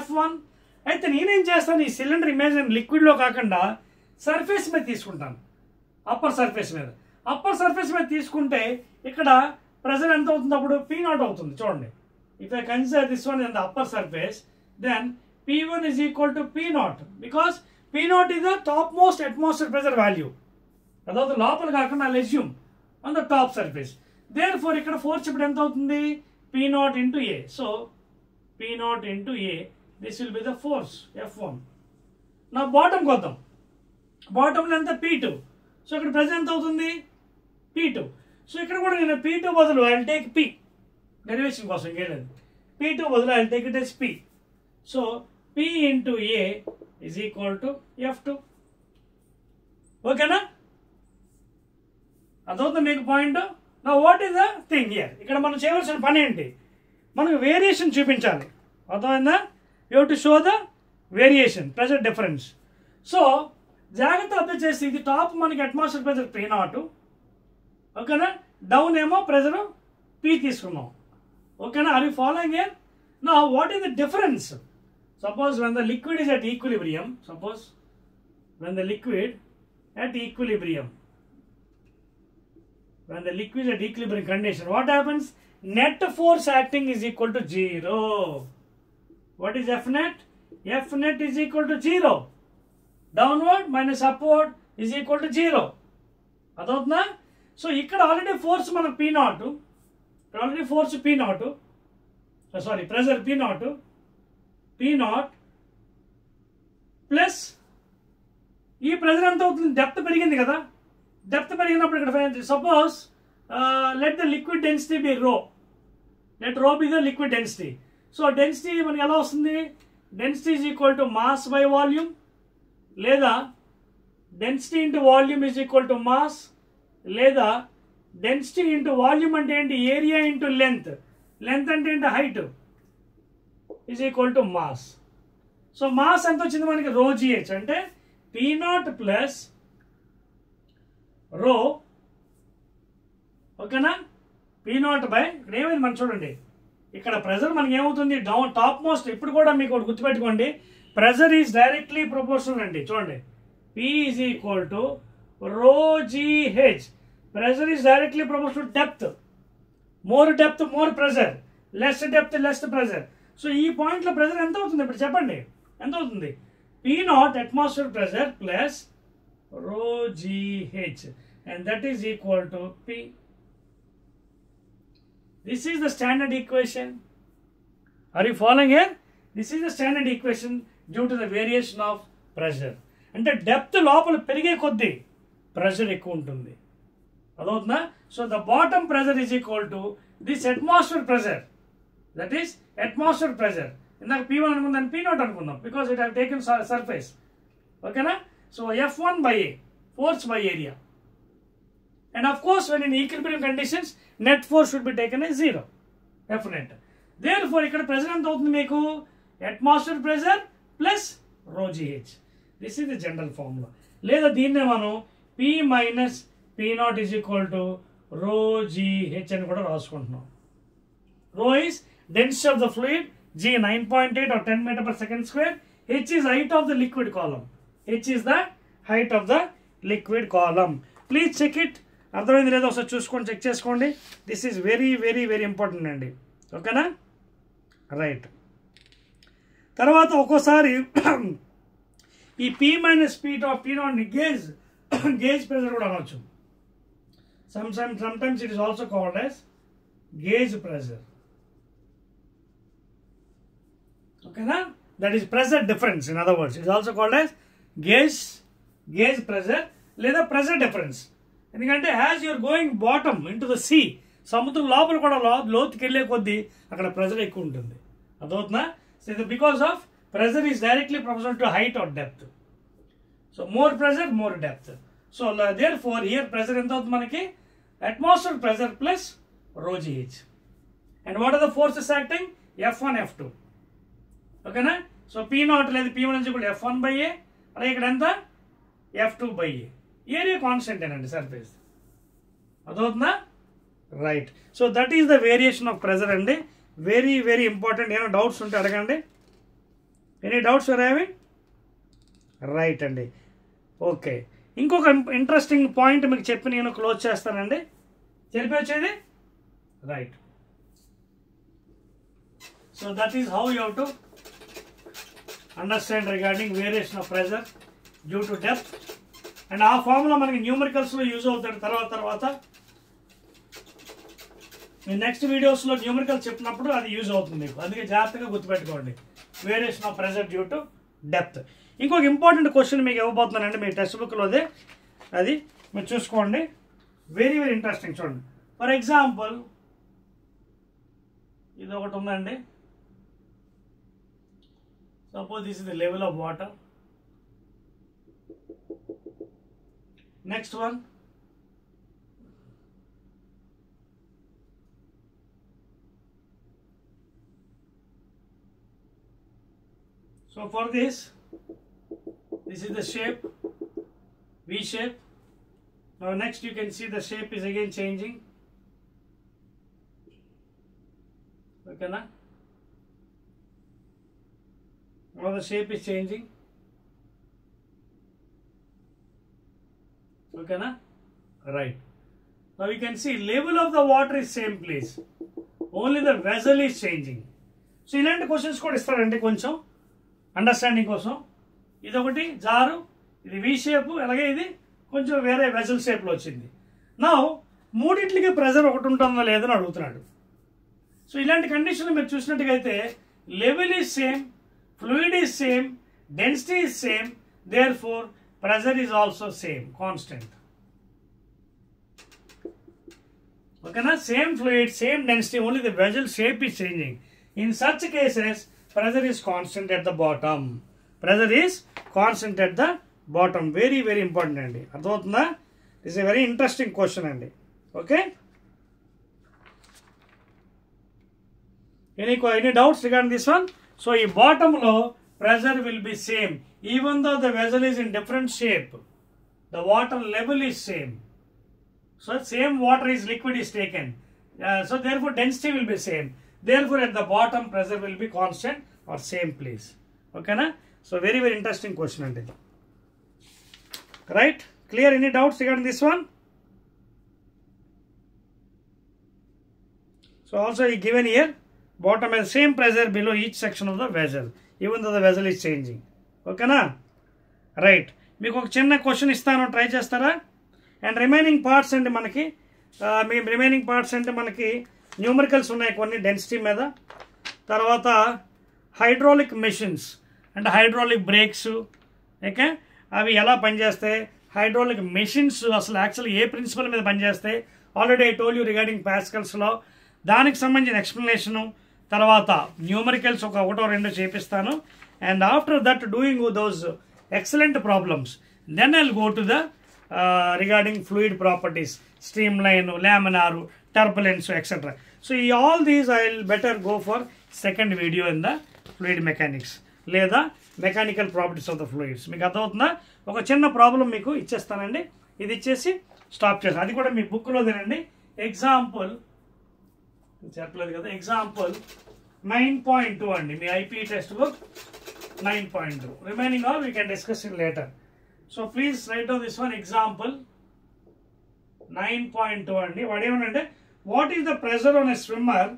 F1. అయితే నేనేం చేస్తాను, ఈ cylinder image లిక్విడ్లో కాకుండా surface మీద తీసుకుంటాను, upper surface మీద. Upper surface మీద తీసుకుంటే ఇక్కడ ప్రెజర్ ఎంత అవుతుంది, అప్పుడు P0 అవుతుంది. చూడండి, if I consider this one in the upper surface, then P1 is equal to P0 because P0 is the top most atmospheric pressure value. అదవుతుంది లోపల కాకుండా I'll assume on the top surface. Therefore ఇక్కడ force ఇప్పుడు ఎంత అవుతుంది, P0 into A. So P0 into A, this will be the force F1. నా bottom కొద్దాం, బాటంలో ఎంత P2. So ఇక్కడ ప్రెజర్ ఎంత అవుతుంది, P2. సో ఇక్కడ కూడా నేను P2 బదులు I'll take P, డెరివేషన్ కోసం ఇంకేం లేదు. P2 బదులు I'll take it as P. So P into A is equal to F2. ఓకేనా, అదవుతుంది మీకు పాయింట్. నా what is the thing here, ఇక్కడ మనం చేయవలసిన పని ఏంటి, మనకు వేరియేషన్ చూపించాలి. అర్థమైందా, you have to show the variation, pressure difference. So జాగ్రత్త అర్థం చేసి ఇది టాప్ మనకి అట్మాస్ఫియర్ ప్రెజర్ P0, ఓకేనా, డౌన్ ఏమో ప్రెజర్ P తీసుకున్నాం. ఓకేనా, ఆర్ యూ ఫాలోయింగ్ హియర్? నా what is the difference? Suppose when the liquid is at equilibrium, suppose when the liquid at equilibrium, when the liquid is at equilibrium condition, what happens? Net force acting is equal to 0. What is F net? F net is equal to 0. Downward minus upward is equal to 0. అదవుతుందా? So ఇక్కడ already force మన P0, ఇక్కడ already force P0, sorry pressure P0 plus ఈ pressure ఎంత అవుతుంది, depth పెరిగింది కదా. Depth పెరిగినప్పుడు ఇక్కడ suppose let the liquid density be rho, let rho be the liquid density. So density మనకి ఎలా వస్తుంది, density is equal to mass by volume, లేదా density into volume is equal to mass, లేదా density into volume అంటే ఏంటి, area into length, length అంటే ఏంటి height, is equal to mass. So mass ఎంత వచ్చింది మనకి, రో GH అంటే P0 ప్లస్ రో. ఓకేనా, P0 బై ఇక్కడ ఏమైంది మనం చూడండి, ఇక్కడ ప్రెజర్ మనకి ఏమవుతుంది, డౌన్ టాప్ మోస్ట్. ఇప్పుడు కూడా మీకు ఒకటి గుర్తుపెట్టుకోండి, ప్రెజర్ ఈజ్ డైరెక్ట్లీ ప్రపోర్షనల్ అండి. చూడండి, P ఈజ్ ఈక్వల్ టు రో GH. Pressure is directly proportional depth. More depth more pressure, less depth less pressure. So ఈ పాయింట్లో ప్రెజర్ ఎంత అవుతుంది ఇప్పుడు చెప్పండి, ఎంత అవుతుంది, P0 atmosphere pressure plus rho GH, and that is equal to P. This is the standard equation. Are you following here? This is the standard equation due to the variation of pressure. అంటే depth లోపల పెరిగే కొద్దీ pressure ఎక్కువ ఉంటుంది, అదవుతుందా. So the bottom pressure is equal to this atmosphere pressure, that is atmosphere pressure. ఇందాక P1 అనుకుందాం, P0 అనుకుందాం, because it have taken surface. ఓకేనా, so F1 by A, force by area. And of course when in equilibrium conditions net force should be taken as 0, F net. Therefore ఇక్కడ pressure ఎంత అవుతుంది మీకు, atmosphere pressure plus rho GH. This is the general formula. లేదా దీన్నే మనం P minus P0 is equal to rho GH అని కూడా రాసుకుంటున్నాం. Rho is density of the fluid, G 9.8 or 10 meter per second square, H is height of the liquid column. H is the height of the liquid column. Please check it. అర్థమైంది లేదో ఒకసారి చూసుకొని check చేసుకోండి. This is very very very important అండి. ఓకేనా, right. తర్వాత ఒక్కోసారి ఈ P minus P0 gauge pressure కూడా అనవచ్చు. sometimes it is also called as gauge pressure. Okay, that is pressure difference. In other words, it is also called as gauge pressure లేదా pressure difference. ఎందుకంటే as you are going bottom into the sea, సముద్రం లోపల కూడా లోతుకి వెళ్ళే కొద్దీ అక్కడ pressure ఎక్కువ ఉంటుంది, అదవుతుందా. సో ఇది because of pressure is directly proportional to height or depth. So more pressure more depth. So therefore here pressure ఎంత అవుతుంది మనకి, atmosphere pressure plus rho GH. And what are the forces acting, F1 F2. ఓకేనా. So P0 లేదు, P1 నుంచి కూడా F1 by A, అలాగే ఇక్కడ ఎంత F2 by A. Area constant అండి సర్ఫేస్, అదవుతుందా. Right. So that is the variation of pressure అండి. Very very important. ఏమైనా డౌట్స్ ఉంటే అడగండి. Any doubts are having? Right అండి. ఓకే, ఇంకొక ఇంట్రెస్టింగ్ పాయింట్ మీకు చెప్పి నేను క్లోజ్ చేస్తానండి. తెలిపి వచ్చేది right. So that is how you have to understand regarding variation of pressure due to depth. And ఆ ఫార్ములా మనకి న్యూమరికల్స్లో యూజ్ అవుతాడు తర్వాత మీ నెక్స్ట్ వీడియోస్లో న్యూమరికల్స్ చెప్పినప్పుడు అది యూజ్ అవుతుంది మీకు. అందుకే జాగ్రత్తగా గుర్తుపెట్టుకోండి variation of pressure due to depth. ఇంకొక ఇంపార్టెంట్ క్వశ్చన్ మీకు ఇవ్వబోతున్నానండి మీ టెక్స్ట్ బుక్లోదే, అది మీరు చూసుకోండి. Very very interesting. చూడండి, ఫర్ ఎగ్జాంపుల్ ఇది ఒకటి ఉందండి. Suppose this is the level of water. Next one, so for this is the shape, V shape. Now next you can see the shape is again changing. Okay na? Now the shape is changing. Okay na? Right. Now you can see level of the water is same place, only the vessel is changing. So ఇలాంటి questions కూడా ఇస్తారండి కొంచెం understanding కోసం. ఇది ఒకటి జారు, ఇది V shape, అలాగే ఇది కొంచెం వేరే వెజల్ షేప్లో వచ్చింది. నా మూడింటికి ప్రెజర్ ఒకటి ఉంటుందా లేదని అడుగుతున్నాడు. సో ఇలాంటి కండిషన్లు మీరు చూసినట్టుగా అయితే level is same, fluid is same, density is same, therefore pressure is also same, constant. ఓకేనా? Same fluid, same density, only the vessel shape is changing. In such cases pressure is constant at the bottom. Pressure is constant at the bottom. Very very important అండి. అర్థమవుతుందా? This is a very interesting question అండి. Okay, any doubts regarding this one? So ఈ bottom లో pressure will be same even though the vessel is in different shape. The water level is same. So same water is liquid is taken. So therefore density will be same. Therefore at the bottom pressure will be constant or same place. Okay na? So very very interesting question andi. Right? Clear? Any doubts regarding this one? So also given here, bottom has same pressure below each section of the vessel even though the vessel is changing. Okay na? Right. మీకు ఒక చిన్న question ఇస్తాను, try చేస్తారా? And remaining parts అంటే మనకి remaining parts అంటే మనకి numericals ఉన్నాయి కొన్ని డెన్సిటీ మీద. తర్వాత హైడ్రాలిక్ మెషిన్స్ అంటే హైడ్రాలిక్ బ్రేక్స్, ఓకే, అవి ఎలా పనిచేస్తాయి, హైడ్రాలిక్ మెషిన్స్ అసలు యాక్చువల్లీ ఏ ప్రిన్సిపల్ మీద పనిచేస్తాయి, already I told you regarding పాస్కల్స్లో, దానికి సంబంధించిన ఎక్స్ప్లెనేషను, తర్వాత న్యూమరికల్స్ ఒకటో రెండో చేపిస్తాను. And after that doing those excellent problems, then I will go to the regarding fluid properties, stream line, laminar, turbulence, etc. So all these I will better go for second video in the fluid mechanics లేదా mechanical properties of the fluids. మీకు అర్థమవుతుందా? ఒక చిన్న problem మీకు ఇచ్చేస్తానండి, ఇది ఇచ్చేసి stop చేస్తాను. అది కూడా మీ బుక్లో తినండి. ఎగ్జాంపుల్ చెప్పలేదు కదా, ఎగ్జాంపుల్ 9.2 అండి, మీ IP text book 9.2. Remaining all we can discuss in later. So please write down this one. Example 9.2 అండి. వాడు ఏమనంటే, what is the pressure on a swimmer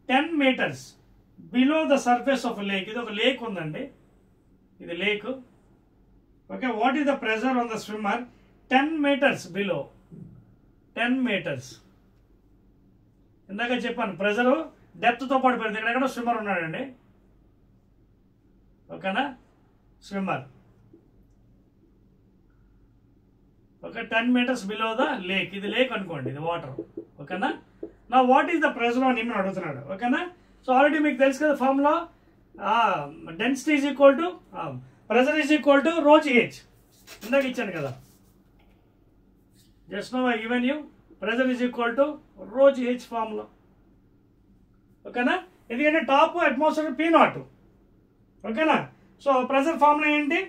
10 meters below the surface of lake. ఇది ఒక lake ఉందండి, ఇది lake. Okay, what is the pressure on the swimmer 10 meters below, 10 meters. ఇందాక చెప్పాను pressure డెప్త్తో పాటు పెరిగింది. ఇక్కడ ఎక్కడో స్విమ్మర్ ఉన్నాడండి, ఓకేనా, swimmer. Okay, 10 meters below the lake. ఇది లేక్ అనుకోండి, ఇది వాటర్. ఓకేనా? నా what is the pressure on him అడుగుతున్నాడు. ఓకేనా? సో ఆల్రెడీ మీకు తెలుసు కదా formula, density is equal to pressure is equal to rho GH. ఇందాక ఇచ్చాను కదా, just now I given you pressure is equal to rho GH formula. ఓకేనా? ఎందుకంటే టాప్ అట్మాస్ఫియర్ P0. ఓకేనా? సో ప్రెజర్ ఫార్ములా ఏంటి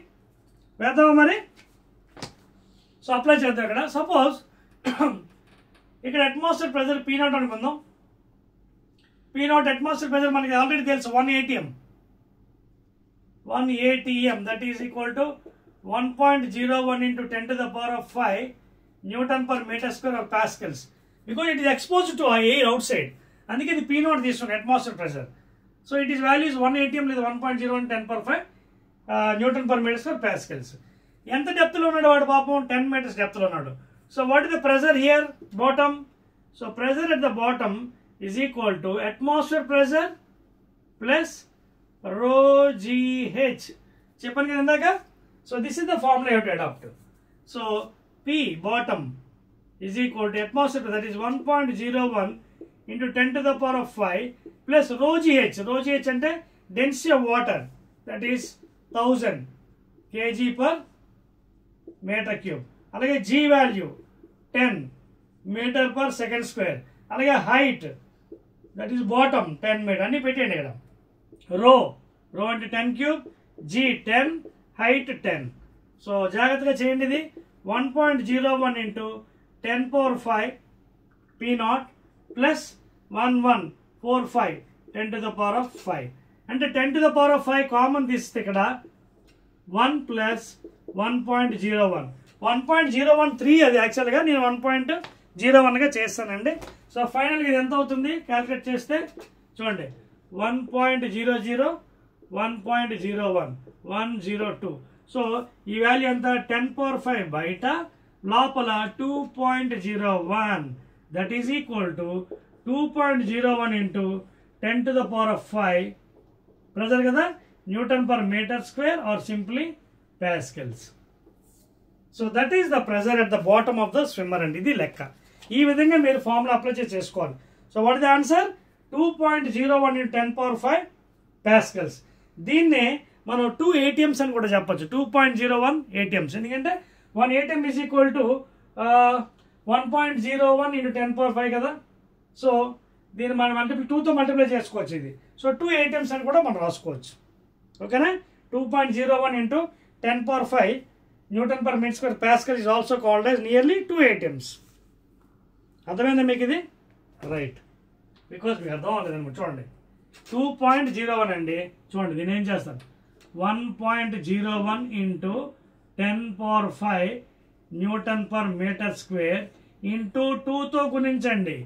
వేద్దామా మరి? సో అప్లై చేద్దాం ఇక్కడ. సపోజ్ ఇక్కడ అట్మాస్ఫియర్ ప్రెజర్ P0 అనుకుందాం. P0 అట్మాస్ఫియర్ ప్రెజర్ మనకి ఆల్రెడీ తెలుసు 1 atm. 1 atm that is equal to 1.01 into 10 to the power of 5 Newton per meter square or pascals, because it is exposed to air outside. అందుకే ఇది P0 తీసుకున్నాం atmosphere pressure. So it is value is 1 atm లేదా 1.01 10 per 5 Newton per meter square pascals. ఎంత డెప్త్లో ఉన్నాడు వాడు పాపం? 10 meters డెప్త్లో ఉన్నాడు. So what is the pressure here? Bottom. So pressure at the bottom is equal to atmosphere pressure plus ρgh. చెప్పాను కదా ఇందాక. So this is the formula you have to adapt. So P bottom is equal to atmosphere pressure, that is 1.01 into 10 to the power of 5 plus ρgh. ρgh అంటే density of water, that is 1000 kg per meter cube. అలాగే G value 10 meter per second square. అలాగే height, that is bottom 10 meter. అన్ని పెట్టండి ఇక్కడ. రో అంటే 10 cube, G 10, height 10. So జాగ్రత్తగా చేయండి. ఇది 1.01 into 10 power 5 P0 plus 1145 10 to the power of 5. అంటే 10 to the power of 5 common తీస్తే ఇక్కడ 1 plus 1.01 1.013 అది యాక్చువల్గా నేను 1.01గా చేస్తానండి. సో ఫైనల్గా ఇది ఎంత అవుతుంది క్యాలిక్యులేట్ చేస్తే చూడండి 1.00 1.01 102. సో ఈ వాల్యూ ఎంత? 10 power 5 బయట, లోపల 2.01, that is equal to 2.01 into 10 to the power of 5 pressure కదా, newton per metre square or simply pascals. So that is the pressure at the bottom of the swimmer అండి. ఇది లెక్క. ఈ విధంగా మీరు ఫార్ములా అప్లై చేసుకోవాలి. So what is the answer? 2.01 into 10 power 5 pascals. దీన్నే మనం 2 atms అని కూడా చెప్పచ్చు. 2.01 atms. ఎందుకంటే 1 atm is equal to 1.01 into 10 power 5 కదా. సో దీన్ని మనం 2తో మల్టిప్లై చేసుకోవచ్చు ఇది. సో 2 atms అని కూడా మనం రాసుకోవచ్చు. ఓకేనా? 2.01 into 10 power 5 Newton per meter square Pascal is also called as nearly 2 atms. అర్థమైందా మీకు ఇది? రైట్. బికాస్ మీకు అర్థం అవ్వలేదన్నమాట. చూడండి 2.01 అండి. చూడండి దీన్ని ఏం చేస్తాను? 1.01 into 10 power 5 Newton per meter square into 2తో గుణించండి.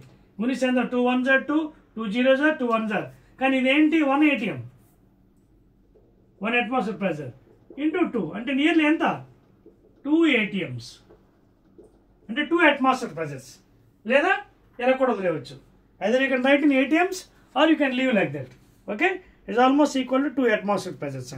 గుణిస్తే 2 1s are 2, 2 0s are 2 1s are. కానీ ఇదేంటి? 1 atm, 1 atmosphere pressure into 2 అంటే నియర్లీ ఎంత? 2 atms అంటే 2 atmosphere pressures. లేదా ఇలా కూడా వదిలేయవచ్చు. either you can write in atms or you can leave like that. okay, it's almost equal to 2 atmosphere pressures.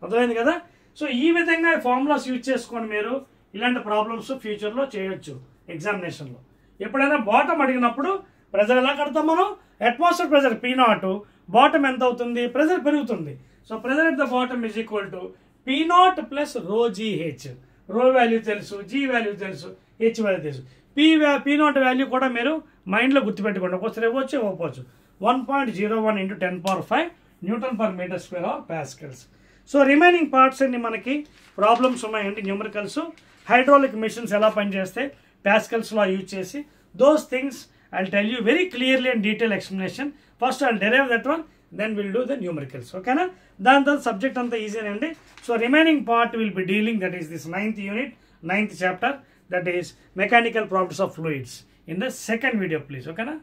అర్థమైంది కదా? సో ఈ విధంగా ఫార్ములాస్ యూజ్ చేసుకొని మీరు ఇలాంటి ప్రాబ్లమ్స్ ఫ్యూచర్లో చేయొచ్చు ఎగ్జామినేషన్లో. ఎప్పుడైనా బాటమ్ అడిగినప్పుడు ప్రెజర్ ఎలా కడతాం మనం? అట్మాస్ఫియర్ ప్రెజర్ P0, బాటమ్ ఎంత అవుతుంది? ప్రెజర్ పెరుగుతుంది. So pressure at the bottom is equal to P0 plus ρgh. రో వాల్యూ తెలుసు, G వాల్యూ తెలుసు, H వాల్యూ తెలుసు. P0 వాల్యూ కూడా మీరు మైండ్లో గుర్తుపెట్టుకోండి. ఒకసారి ఇవ్వచ్చు, ఇవ్వకపోవచ్చు. 1.01 into 10 power 5 newton per metre square or pascals. So remaining parts అన్ని మనకి ప్రాబ్లమ్స్ ఉన్నాయండి. న్యూమరికల్స్, హైడ్రాలిక్ మిషన్స్ ఎలా పనిచేస్తే పాస్కల్స్లో యూజ్ చేసి, those things I'll tell you very clearly and detailed explanation. First I'll derive that one, then we'll do the numericals. Okay na? Then the subject anta easy andi. So remaining part will be dealing, that is this 9th unit, 9th chapter, that is mechanical properties of fluids, in the second video please. Okay na?